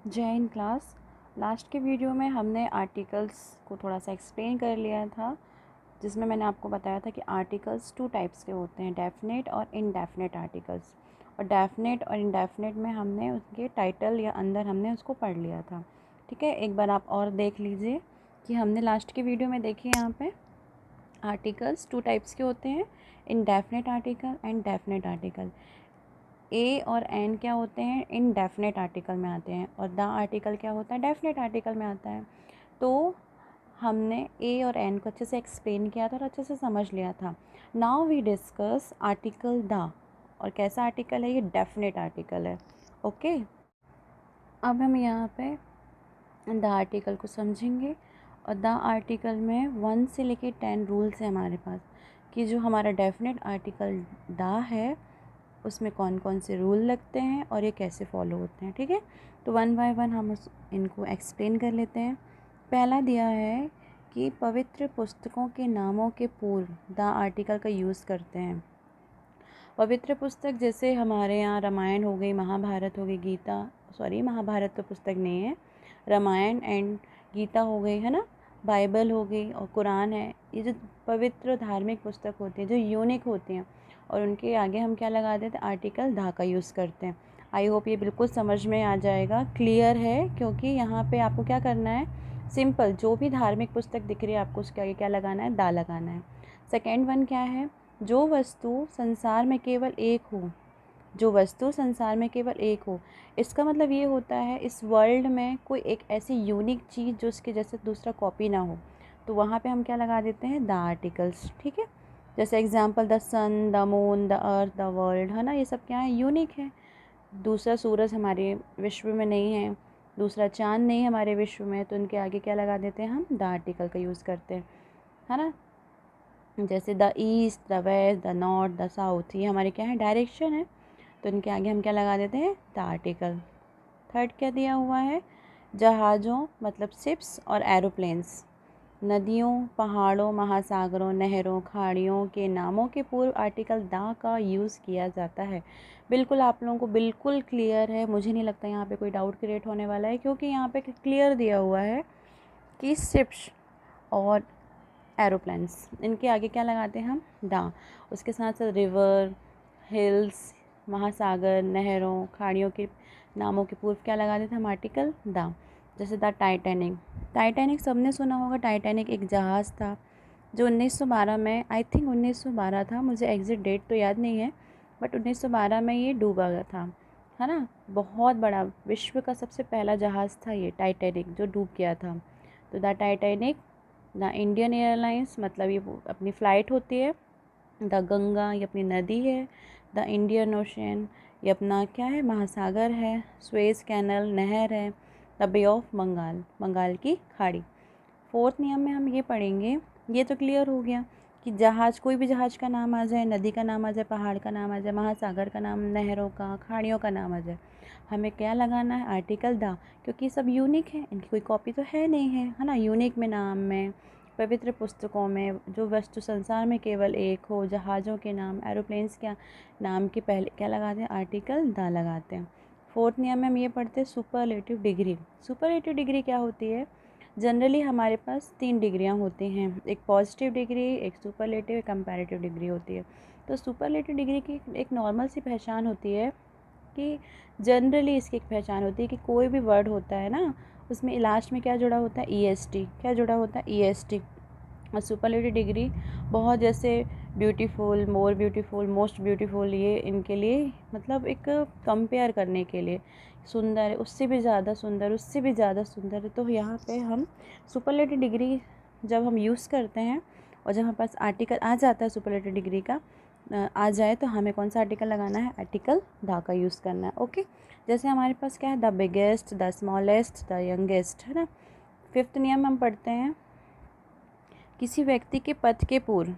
जय Hind class. Last के video में हमने आर्टिकल्स को थोड़ा सा एक्सप्लेन कर लिया था, जिसमें मैंने आपको बताया था कि आर्टिकल्स टू टाइप्स के होते हैं, डेफिनेट और इनडेफिनेट आर्टिकल्स। और डेफिनेट और इनडेफिनेट में हमने उसके टाइटल या अंदर हमने उसको पढ़ लिया था। ठीक है, एक बार आप और देख लीजिए कि हमने लास्ट के वीडियो में देखिए यहाँ पे आर्टिकल्स टू टाइप्स के होते हैं, indefinite article and definite article. A और एन क्या होते हैं, इनडेफिनेट आर्टिकल में आते हैं, और द आर्टिकल क्या होता है, डेफिनेट आर्टिकल में आता है। तो हमने ए और एन को अच्छे से एक्सप्लेन किया था और अच्छे से समझ लिया था। Now we discuss article the. और कैसा आर्टिकल है ये, डेफिनेट आर्टिकल है। ओके, अब हम यहाँ पे द आर्टिकल को समझेंगे। और द आर्टिकल में 1 से लेके 10 रूल्स हैं हमारे पास, कि जो हमारा डेफिनेट आर्टिकल द है उसमें कौन कौन से रूल लगते हैं और ये कैसे फॉलो होते हैं। ठीक है, तो वन बाय वन हम इनको एक्सप्लेन कर लेते हैं। पहला दिया है कि पवित्र पुस्तकों के नामों के पूर्व द आर्टिकल का यूज़ करते हैं। पवित्र पुस्तक जैसे हमारे यहाँ रामायण हो गई, महाभारत हो गई, गीता, सॉरी महाभारत तो पुस्तक नहीं है, रामायण एंड गीता हो गई है ना, बाइबल हो गई और कुरान है। ये जो पवित्र धार्मिक पुस्तक होती है, जो यूनिक होती हैं, और उनके आगे हम क्या लगा देते हैं, आर्टिकल धा का यूज़ करते हैं। आई होप ये बिल्कुल समझ में आ जाएगा, क्लियर है, क्योंकि यहाँ पे आपको क्या करना है, सिंपल जो भी धार्मिक पुस्तक दिख रही है आपको उसके आगे क्या लगाना है, दा लगाना है। सेकेंड वन क्या है, जो वस्तु संसार में केवल एक हो, जो वस्तु संसार में केवल एक हो, इसका मतलब ये होता है इस वर्ल्ड में कोई एक ऐसी यूनिक चीज़ जो उसके जैसे दूसरा कॉपी ना हो, तो वहाँ पे हम क्या लगा देते हैं, द आर्टिकल्स। ठीक है, जैसे example the sun, the moon, the earth, the world, है ना, ये सब क्या है, यूनिक है। दूसरा सूरज हमारे विश्व में नहीं है, दूसरा चांद नहीं है हमारे विश्व में, तो उनके आगे क्या लगा देते हैं, हम द आर्टिकल का यूज़ करते हैं, है ना। जैसे the east, the west, the north, the south, ये हमारे क्या है, डायरेक्शन है, तो इनके आगे हम क्या लगा देते हैं, द आर्टिकल। थर्ड क्या दिया हुआ है, जहाज़ों मतलब शिप्स और एरोप्लेन्स, नदियों, पहाड़ों, महासागरों, नहरों, खाड़ियों के नामों के पूर्व आर्टिकल द का यूज़ किया जाता है। बिल्कुल आप लोगों को बिल्कुल क्लियर है, मुझे नहीं लगता यहाँ पे कोई डाउट क्रिएट होने वाला है, क्योंकि यहाँ पे क्लियर दिया हुआ है कि शिप्स और एरोप्लेन्स, इनके आगे क्या लगाते हैं हम, दा। उसके साथ साथ रिवर, हिल्स, महासागर, नहरों, खाड़ियों के नामों के पूर्व क्या लगा देते हैं हम, आर्टिकल दा। जैसे द टाइटैनिक, टाइटैनिक सबने सुना होगा, टाइटैनिक एक जहाज़ था जो 1912 में, आई थिंक 1912 था, मुझे एग्जैक्ट डेट तो याद नहीं है, बट 1912 में ये डूबा गया था, है ना। बहुत बड़ा, विश्व का सबसे पहला जहाज़ था ये टाइटैनिक जो डूब गया था। तो the Titanic, the Indian airlines मतलब ये अपनी फ़्लाइट होती है, द गंगा ये अपनी नदी है, द इंडियन ओशन ये अपना क्या है, महासागर है, स्वेज कैनल नहर है, the bay of Bengal Bengal की खाड़ी। फोर्थ नियम में हम ये पढ़ेंगे, ये तो क्लियर हो गया कि जहाज़, कोई भी जहाज़ का नाम आ जाए, नदी का नाम आ जाए, पहाड़ का नाम आ जाए, महासागर का नाम, नहरों का, खाड़ियों का नाम आ जाए, हमें क्या लगाना है, आर्टिकल द, क्योंकि ये सब यूनिक है, इनकी कोई कॉपी तो है नहीं है ना। यूनिक में, नाम में, पवित्र पुस्तकों में, जो वस्तु संसार में केवल एक हो, जहाज़ों के नाम, एरोप्लेन्स के नाम के पहले क्या लगाते हैं, आर्टिकल द लगाते हैं। फोर्थ नियम में हम ये पढ़ते हैं, सुपरलेटिव डिग्री। सुपरलेटिव डिग्री क्या होती है, जनरली हमारे पास 3 डिग्रियां होती हैं, एक पॉजिटिव डिग्री, एक सुपरलेटिव, एक कंपैरेटिव डिग्री होती है। तो सुपरलेटिव डिग्री की एक नॉर्मल सी पहचान होती है कि जनरली इसकी एक पहचान होती है कि कोई भी वर्ड होता है ना, उसमें लास्ट में क्या जुड़ा होता है, ईएसटी, क्या जुड़ा होता है, ईएसटी। और सुपरलेटिव डिग्री बहुत, जैसे beautiful, more beautiful, most beautiful, ये इनके लिए मतलब एक कंपेयर करने के लिए, सुंदर है, उससे भी ज़्यादा सुंदर, उससे भी ज़्यादा सुंदर है। तो यहाँ पे हम सुपरलेटिव डिग्री जब हम यूज़ करते हैं और जब हमारे पास आर्टिकल आ जाता है सुपरलेटिव डिग्री का आ जाए, तो हमें कौन सा आर्टिकल लगाना है, आर्टिकल द का यूज़ करना है। ओके, जैसे हमारे पास क्या है, the biggest, the smallest, the youngest, है ना। फिफ्थ नियम हम पढ़ते हैं, किसी व्यक्ति के पद के पूर्व,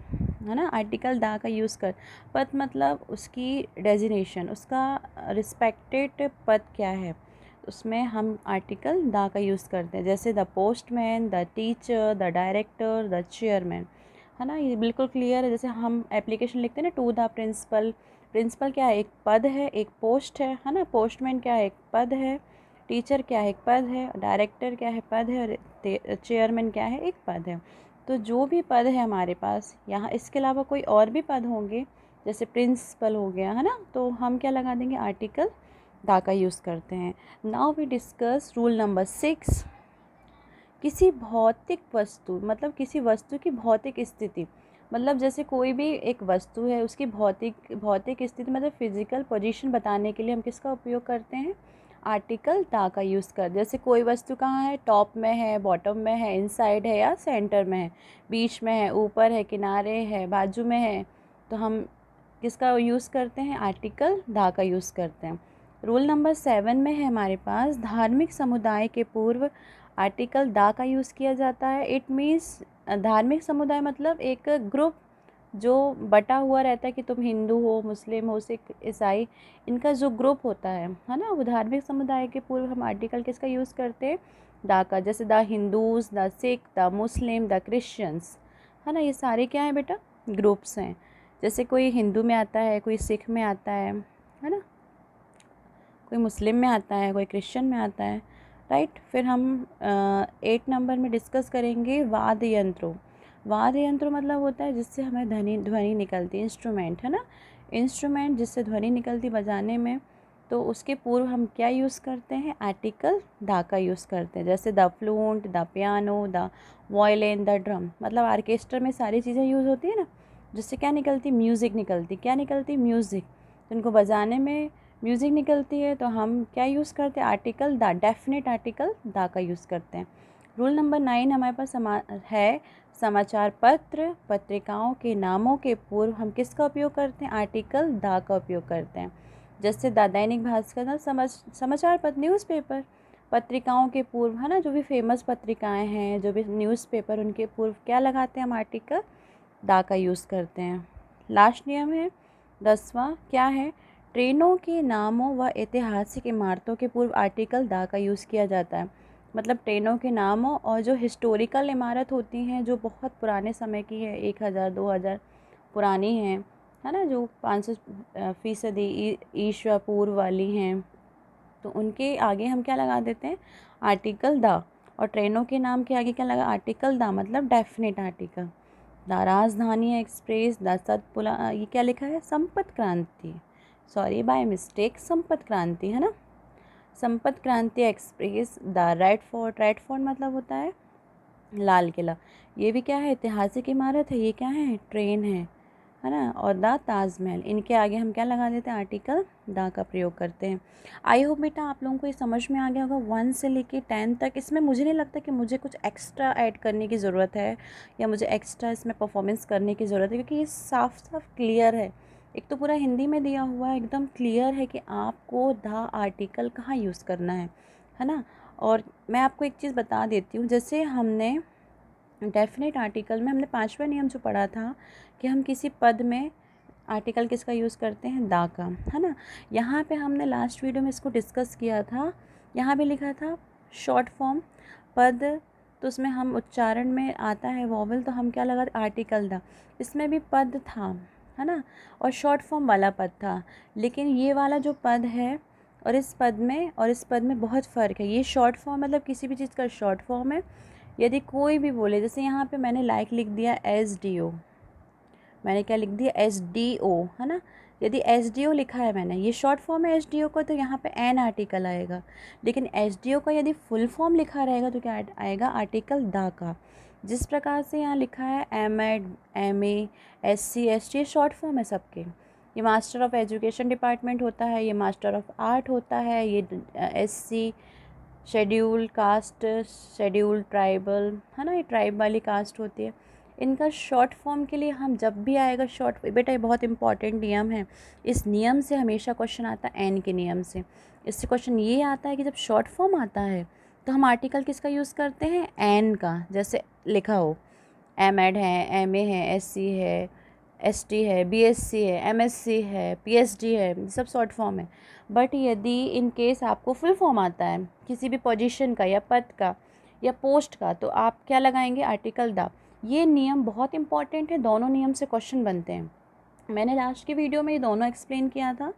है ना, आर्टिकल द का यूज़ कर। पद मतलब उसकी डेजिनेशन, उसका रिस्पेक्टेड पद क्या है, उसमें हम आर्टिकल द का यूज़ करते हैं। जैसे the postman, the teacher, the director, the chairman, है ना, ये बिल्कुल क्लियर है। जैसे हम एप्लीकेशन लिखते हैं ना, टू द प्रिंसिपल, प्रिंसिपल क्या है, एक पद है, एक पोस्ट है ना। पोस्टमैन क्या है, एक पद है, टीचर क्या है, एक पद है, डायरेक्टर क्या है, पद है, और चेयरमैन क्या है, एक पद है। तो जो भी पद है हमारे पास यहाँ, इसके अलावा कोई और भी पद होंगे जैसे प्रिंसिपल हो गया, है ना, तो हम क्या लगा देंगे, आर्टिकल दा का यूज़ करते हैं। Now we discuss rule number 6। किसी भौतिक वस्तु, मतलब किसी वस्तु की भौतिक स्थिति, मतलब जैसे कोई भी एक वस्तु है उसकी भौतिक स्थिति मतलब फिजिकल पोजीशन बताने के लिए हम किसका उपयोग करते हैं, आर्टिकल दा का यूज़ कर। जैसे कोई वस्तु कहाँ है, टॉप में है, बॉटम में है, इनसाइड है या सेंटर में है, बीच में है, ऊपर है, किनारे है, बाजू में है, तो हम किसका यूज़ करते हैं, आर्टिकल दा का यूज़ करते हैं। रूल नंबर 7 में है हमारे पास, धार्मिक समुदाय के पूर्व आर्टिकल दा का यूज़ किया जाता है। इट मीन्स धार्मिक समुदाय मतलब एक ग्रुप जो बटा हुआ रहता है कि तुम हिंदू हो, मुस्लिम हो, सिख, ईसाई, इनका जो ग्रुप होता है ना, वो धार्मिक समुदाय के पूर्व हम आर्टिकल किसका यूज़ करते हैं, दा का। जैसे the Hindus, the Sikh, the Muslim, the Christians, है ना, ये सारे क्या हैं बेटा, ग्रुप्स हैं। जैसे कोई हिंदू में आता है, कोई सिख में आता है ना, कोई मुस्लिम में आता है, कोई क्रिश्चियन में आता है, राइट। फिर हम 8 नंबर में डिस्कस करेंगे वाद्य यंत्रों। वाद्य यंत्र मतलब होता है जिससे हमें ध्वनि निकलती है, इंस्ट्रूमेंट, है ना, इंस्ट्रूमेंट जिससे ध्वनि निकलती बजाने में, तो उसके पूर्व हम क्या यूज़ करते हैं, आर्टिकल दा का यूज़ करते हैं। जैसे the flute, the piano, the violin, the drum, मतलब आर्केस्ट्रा में सारी चीज़ें यूज़ होती है ना, जिससे क्या निकलती, म्यूज़िक निकलती, क्या निकलती, म्यूज़िक। तो उनको बजाने में म्यूज़िक निकलती है, तो हम क्या यूज़ करते हैं, आर्टिकल दा, डेफिनेट आर्टिकल दा का यूज़ करते हैं। रूल नंबर 9 हमारे पास है समाचार पत्र, पत्रिकाओं के नामों के पूर्व हम किसका उपयोग करते हैं, आर्टिकल दा का उपयोग करते हैं। जैसे द दैनिक भास्कर ना, समाचार पत्र, न्यूज़पेपर। पत्रिकाओं के पूर्व, है ना, जो भी फेमस पत्रिकाएं हैं, जो भी न्यूज़पेपर, उनके पूर्व क्या लगाते हैं हम, आर्टिकल दा का यूज़ करते हैं। लास्ट नियम है 10वां, क्या है, ट्रेनों के नामों व ऐतिहासिक इमारतों के पूर्व आर्टिकल दा का यूज़ किया जाता है। मतलब ट्रेनों के नामों और जो हिस्टोरिकल इमारत होती हैं, जो बहुत पुराने समय की है, 1000-2000 पुरानी हैं, है ना, जो 500% ईस्वी पूर्व वाली हैं, तो उनके आगे हम क्या लगा देते हैं, आर्टिकल दा। और ट्रेनों के नाम के आगे क्या लगा, आर्टिकल दा, मतलब डेफिनेट आर्टिकल। द राजधानी एक्सप्रेस, द सतपुला, ये क्या लिखा है, संपत क्रांति, सॉरी बाय मिस्टेक, संपत क्रांति, है ना, संपत क्रांति एक्सप्रेस। द रेड फोर्ट मतलब होता है लाल किला, ये भी क्या है, ऐतिहासिक इमारत है, ये क्या है, ट्रेन है ना। और द ताजमहल, इनके आगे हम क्या लगा देते हैं, आर्टिकल दा का प्रयोग करते हैं। आई होप बेटा आप लोगों को ये समझ में आ गया होगा 1 से लेके 10 तक। इसमें मुझे नहीं लगता कि मुझे कुछ एक्स्ट्रा ऐड करने की ज़रूरत है या मुझे एक्स्ट्रा इसमें परफॉर्मेंस करने की ज़रूरत है, क्योंकि ये साफ साफ क्लियर है। एक तो पूरा हिंदी में दिया हुआ है, एकदम क्लियर है कि आपको द आर्टिकल कहाँ यूज़ करना है ना। और मैं आपको एक चीज़ बता देती हूँ, जैसे हमने डेफिनेट आर्टिकल में हमने 5वां नियम जो पढ़ा था कि हम किसी पद में आर्टिकल किसका यूज़ करते हैं, दा का, है ना। यहाँ पे हमने लास्ट वीडियो में इसको डिस्कस किया था, यहाँ भी लिखा था शॉर्ट फॉर्म पद, तो उसमें हम उच्चारण में आता है वॉवल, तो हम क्या लगा, आर्टिकल दा। इसमें भी पद था, है ना, और शॉर्ट फॉर्म वाला पद था। लेकिन ये वाला जो पद है और इस पद में बहुत फ़र्क है। ये शॉर्ट फॉर्म मतलब किसी भी चीज़ का शॉर्ट फॉर्म है। यदि कोई भी बोले, जैसे यहाँ पे मैंने लाइक लिख दिया SDO, मैंने क्या लिख दिया, SDO, है ना। यदि SDO लिखा है मैंने, ये शॉर्ट फॉर्म है SDO का, तो यहाँ पे एन आर्टिकल आएगा। लेकिन SDO का यदि फुल फॉर्म लिखा रहेगा तो क्या आएगा, आर्टिकल दा का। जिस प्रकार से यहाँ लिखा है MED, MA, SC, ST, ये शॉर्ट फॉर्म है सबके। ये मास्टर ऑफ एजुकेशन डिपार्टमेंट होता है, ये मास्टर ऑफ आर्ट होता है, ये SC schedule caste, schedule tribal, है ना, ये ट्राइब वाली कास्ट होती है। इनका शॉर्ट फॉर्म के लिए हम जब भी आएगा शॉर्ट, बेटा ये बहुत इंपॉर्टेंट नियम है, इस नियम से हमेशा क्वेश्चन आता है एन के नियम से। इससे क्वेश्चन ये आता है कि जब शॉर्ट फॉर्म आता है तो हम आर्टिकल किसका यूज़ करते हैं, एन का। जैसे लिखा हो MED है, MA है, SC है, ST है, BSc है, MSc है, PhD है, सब शॉर्ट फॉर्म है। बट यदि इन केस आपको फुल फॉर्म आता है किसी भी पोजीशन का या पद का या पोस्ट का, तो आप क्या लगाएंगे, आर्टिकल दा। ये नियम बहुत इंपॉर्टेंट है, दोनों नियम से क्वेश्चन बनते हैं। मैंने लास्ट की वीडियो में ये दोनों एक्सप्लेन किया था,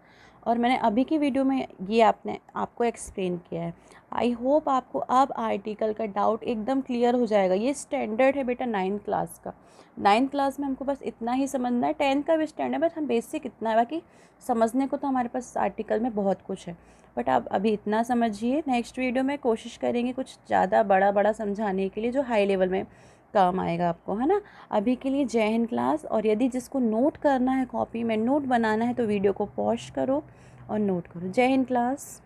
और मैंने अभी की वीडियो में ये आपको एक्सप्लेन किया है। आई होप आपको अब आर्टिकल का डाउट एकदम क्लियर हो जाएगा। ये स्टैंडर्ड है बेटा 9th क्लास का। 9th क्लास में हमको बस इतना ही समझना है, 10th का भी स्टैंडर्ड है, बस हम बेसिक इतना है, बाकी समझने को तो हमारे पास आर्टिकल में बहुत कुछ है। बट आप अभी इतना समझिए। नेक्स्ट वीडियो में कोशिश करेंगे कुछ ज़्यादा बड़ा बड़ा समझाने के लिए, जो हाई लेवल में काम आएगा आपको, है ना। अभी के लिए जय हिंद क्लास। और यदि जिसको नोट करना है, कॉपी में नोट बनाना है, तो वीडियो को पॉज करो और नोट करो। जय हिंद क्लास।